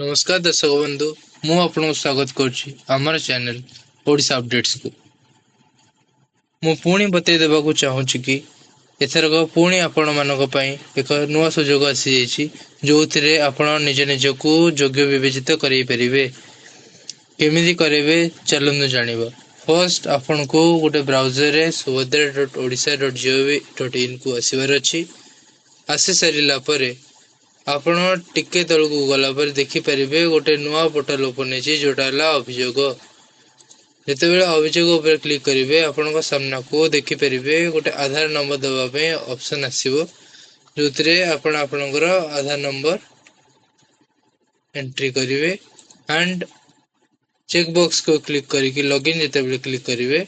नमस्कार दर्शक बंधु मु आपको स्वागत करुच्ची आमर चैनल ओडिशा अपडेट्स को मु पुणी बतई देवाक चाहूँगी कि एथरक पुणी आपण मानक पई एक नुआ सुजोग आसी जाइछि जो थिरे आपण निज निजको योग्य विवेचित करई परिबे। केमिति करेबे चलनु जानिबा। फर्स्ट आपण को गोटे ब्राउजर रे subhadra.odisha.gov.in को आसीबार अछि। आसी सारिला परे आपण टिके तळकू गला पर देखि परिबे गोटे नुआ पोर्टल ओपन हेछि जोटा हला अभियोग। जेतेबेले अभियोग ऊपर क्लिक करिवे आपण को सामना को देखि परिबे गोटे आधार नंबर दबा पे ऑप्शन आसीबो जोतरे आपण आपनकर आधार नंबर एंट्री करिवे एंड चेक बॉक्स को क्लिक करिकि लॉगिन जेतेबेले क्लिक करिवे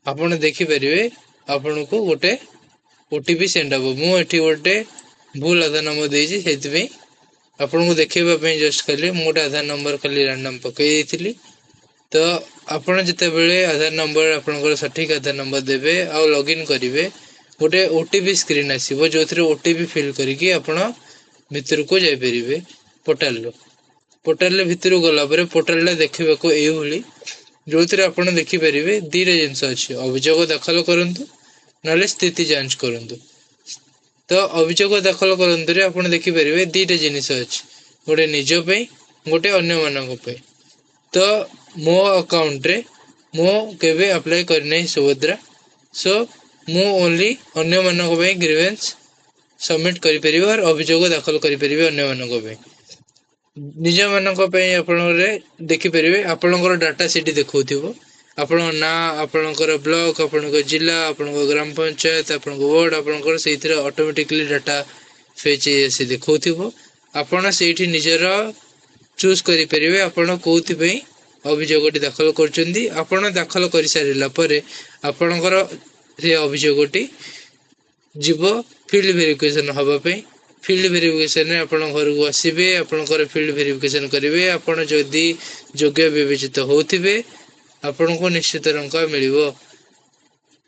आपण देखि परिबे आपण को गोटे ओटीपी सेंड हबो। मु एठी गोटे भूल आधार नंबर देछि सेति पे आपण को देखेबा पे जस्ट खाली मोटे आधार नंबर खाली रैंडम पकई देथिली। तो आपण जेतेबेले आधार नंबर आपनकर सठिक आधार नंबर देबे आ लॉगिन करिवे गोटे ओटीपी स्क्रीन आसीबो जोथरे ओटीपी फिल करिकि आपण भितर को जाय परिबे पोर्टल भितर गला परे पोर्टल देखिबा को एई होली जोथरे आपण देखि परिबे दीरे जिंस अछि अभियोग दाखल करंतु नले स्थिति जांच करंतु। तो अभियोग दाखल करंतु रे आपण देखि परिबे दीटा जिनिस अछि गोटे निज पे गोटे अन्य मानक पे। तो मो अकाउंट रे मो केबे अप्लाई करनै सुभद्रा सो मु ओनली अन्य मानक पे ग्रीवेंस सबमिट करि परिबे और अभियोग दाखल करि परिबे अन्य मानक पे। निज मानक पे आपण रे देखि परिबे आपनकर डाटा सिटी देखौथिबो आपण ना आपनकर ब्लॉक आपनकर जिला आपनकर ग्राम पंचायत आपनकर वार्ड आपनकर सेइथरे ऑटोमेटिकली डाटा फेच से देखौथिबो। आपण सेठी निजर चूज करि परिबे आपण कोथि पे अभियोगटी दाखल करचंदी। आपण दाखल करि सारिला परे आपनकर से अभियोगटी जीवो फील्ड वेरिफिकेशन हबा पे। फील्ड वेरिफिकेशन रे आपण घर को आसीबे आपनकर फील्ड वेरिफिकेशन करिवे आपण जदी योग्य विवेचित होथिबे आपण को निश्चित टंका मिलिबो।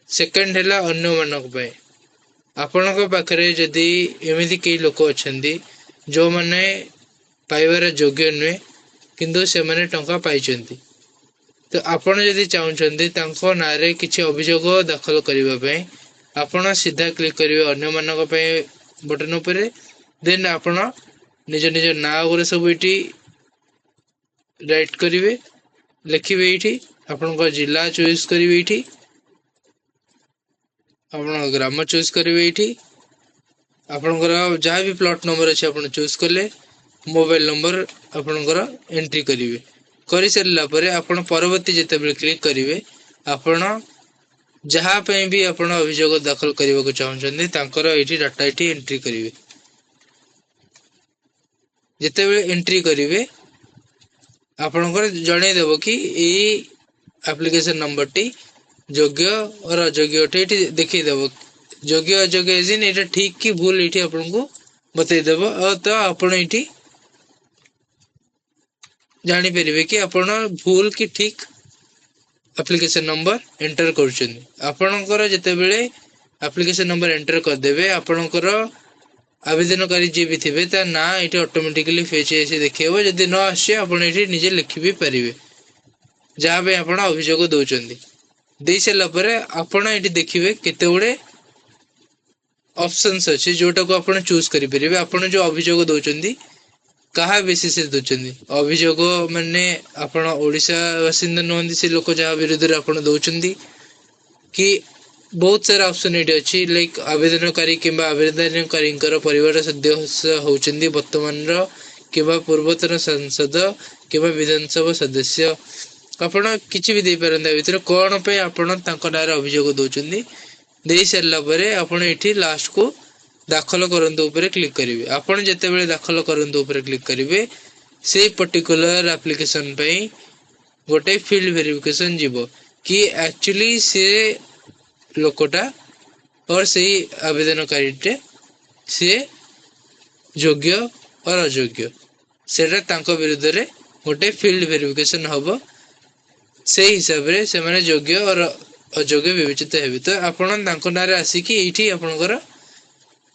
सेकंड हैला अन्य मानक पे आपण को पाखरे जदी एमिति के लोक अछंदी जो माने पाइबार योग्य नुए किंतु से माने टंका पाइचंती। तो आपण जदी चाहुचंदी तांको नारे किछि अभियोग दाखल करिबा पे आपण सीधा क्लिक करिवे अन्य मानक पे बटन ऊपर देन आपण निज निज ना गुरे सब एठी राइट करिवे लिखिबे एठी आपण को जिला चॉइस करिवे एठी आपण ग्राम चॉइस करिवे एठी आपनकर जहाँ भी प्लॉट नंबर अच्छे आप चूज कले मोबाइल नंबर आपनकर एंट्री करिवे करि सरला परे आपण परवर्ती जेतेबेले क्लिक करिवे आपण जहाँ पे भी आपण अभियोग दाखल करबा को चाहउछन्ते तांकर एठी डाटा एठी एंट्री करिवे। जेतेबेले एंट्री करिवे आपनकर जणे देबो कि ए एप्लीकेशन नंबर टी योग्य और अयोग्य एठी देखि देबो योग्य अयोग्य जिन एटा ठीक कि भूल एठी आपन को बतै देबो और तो आपण एठी जानि परिबे कि आपण भूल कि ठीक एप्लीकेशन नंबर एंटर करछन। आपनकर जेतेबेले एप्लीकेशन नंबर एंटर कर देबे आपनकर आवेदनकारी जे भी थिबे ता ना एठी ऑटोमेटिकली फेच एसे देखिबो जदी न आसे आपण एठी निजे लिखि भी परिबे जहाँ पे आपण अभियोग दउचंदी देई सेला परे आपण एठी देखिबे केते गुडे ऑप्शंस अछि जोटा को आपण चूज करि परिबे। आपण जो अभियोग दउचंदी कहा बेसिस से दउचंदी अभियोग माने आपण ओडिसा बासिंदा नहंदी से लोक जहाँ विरुद्ध रे आपण दउचंदी कि बहुत सारा ऑप्शन एठी अछि लाइक आवेदनकारी किबा आवेदनकारींकर परिवार सदस्य होचंदी वर्तमान रो किबा पूर्वतन सांसद किबा विधानसभा सदस्य आपण किछि भी दे परंदा भीतर कोन पे आपण तांको नारे अभियोग दउचंदी देई सरला परे आपण एठी लास्ट को दाखल करंतु ऊपर क्लिक करिवे। आपण जेतेबेले दाखल करंतु ऊपर क्लिक करिवे से पर्टिकुलर एप्लीकेशन पे गोटे फील्ड वेरिफिकेशन जीवो कि एक्चुअली से लोकटा और सही आवेदनकारी से योग्य और अयोग्य सेटा तांको विरुद्ध रे गोटे फील्ड वेरिफिकेशन हबो से हिसाब रे से माने योग्य और अयोग्य विवेचित हेबे। तो आपण तांको नारे आसी कि एठी आपनकर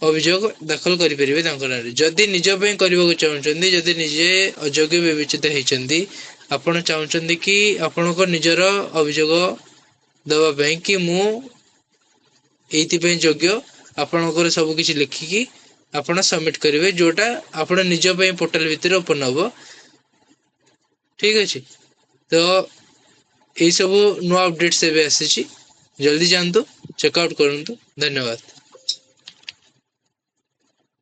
ଅଭିଯୋଗ ଦାଖଲ କରିପାରିବେ ତାଙ୍କ ନାଁରେ। ଯଦି ନିଜ ପାଇଁ କରିବାକୁ ଚାହୁଁଛନ୍ତି, ଯଦି ନିଜେ ଅଯୋଗ୍ୟ ବିବେଚିତ ହେଇଛନ୍ତି, ଆପଣ ଚାହୁଁଛନ୍ତି କି ଆପଣଙ୍କ ନିଜର ଅଭିଯୋଗ ଦେବା ପାଇଁ କି ମୁଁ ଏଇଥିପାଇଁ ଯୋଗ୍ୟ, ଆପଣଙ୍କର ସବୁ କିଛି ଲେଖିକି ଆପଣ ସବମିଟ କରିବେ, ଯୋଉଟା ଆପଣ ନିଜ ପାଇଁ ପୋର୍ଟାଲ ଭିତରେ ଓପନ ହବ। ଠିକ ଅଛି, ତ ଏଇ ସବୁ ନୂଆ ଅପଡେଟ୍ସ ଏବେ ଆସିଛି, ଜଲ୍ଦି ଯାଆନ୍ତୁ ଚେକଆଉଟ୍ କରନ୍ତୁ। ଧନ୍ୟବାଦ।